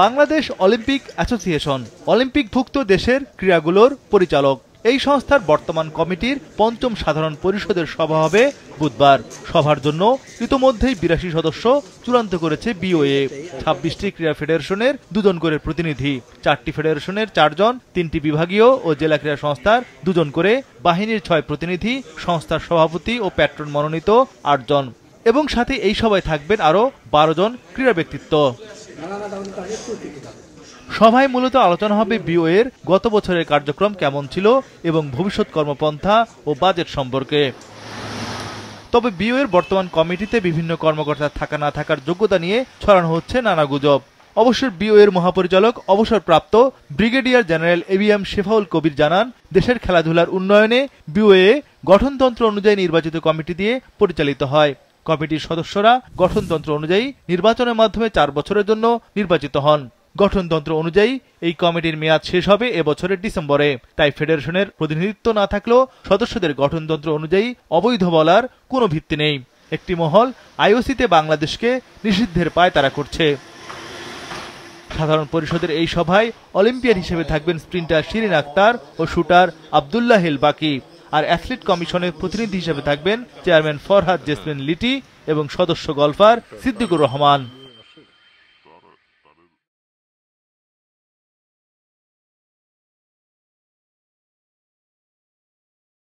Bangladesh Olympic association অলিম্পিকভুক্ত দেশের ক্রীড়াগুলোর পরিচালক। এই সংস্থার বর্তমান কমিটির পঞ্চম সাধারণ পরিষদের সভা হবে বুধবার। সভার জন্য ইতোমধ্যেই ৮২ সদস্য চূড়ান্ত করেছে বিওএ। ২৬টি ক্রীড়া ফেডারেশনের ২ জন করে প্রতিনিধি, ৪টি ফেডারেশনের ৪ জন, ৩টি বিভাগীয় ও জেলা ক্রীড়া সংস্থার ২ জন করে, বাহিনীর ৬ প্রতিনিধি, সংস্থার সভাপতি ও প্যাট্রন মনোনীত ৮ জন এবং সাথে এই সভায় থাকবেন আরও ১২ জন ক্রীড়া ব্যক্তিত্ব। সভায় মূলত আলোচনা হবে বিওএর গত বছরের কার্যক্রম কেমন ছিল এবং ভবিষ্যৎ কর্মপন্থা ও বাজেট সম্পর্কে। তবে বিওএর বর্তমান কমিটিতে বিভিন্ন কর্মকর্তা থাকা না থাকার যোগ্যতা নিয়ে ছড়ানো হচ্ছে নানা গুজব। অবশ্য বিওএর মহাপরিচালক অবসরপ্রাপ্ত ব্রিগেডিয়ার জেনারেল এবিএম শেফাউল কবির জানান, দেশের খেলাধুলার উন্নয়নে বিওএ গঠনতন্ত্র অনুযায়ী নির্বাচিত কমিটি দিয়ে পরিচালিত হয়। কমিটির সদস্যরা গঠনতন্ত্র অনুযায়ী নির্বাচনের মাধ্যমে ৪ বছরের জন্য নির্বাচিত হন। গঠনতন্ত্র অনুযায়ী এই কমিটির মেয়াদ শেষ হবে এবছরের ডিসেম্বরে। তাই ফেডারেশনের প্রতিনিধিত্ব না থাকলেও সদস্যদের গঠনতন্ত্র অনুযায়ী অবৈধ বলার কোনো ভিত্তি নেই। একটি মহল আইওসিতে বাংলাদেশকে নিষিদ্ধের পায়তারা করছে। সাধারণ পরিষদের এই সভায় অলিম্পিয়ান হিসেবে থাকবেন স্প্রিন্টার শিরিন আক্তার ও শুটার আব্দুল্লাহ হেল বাকি। আর অ্যাথলেট কমিশনের প্রতিনিধি হিসেবে থাকবেন চেয়ারম্যান ফরহাদ জেসমিন লিটি এবং সদস্য গলফার সিদ্দিকুর রহমান।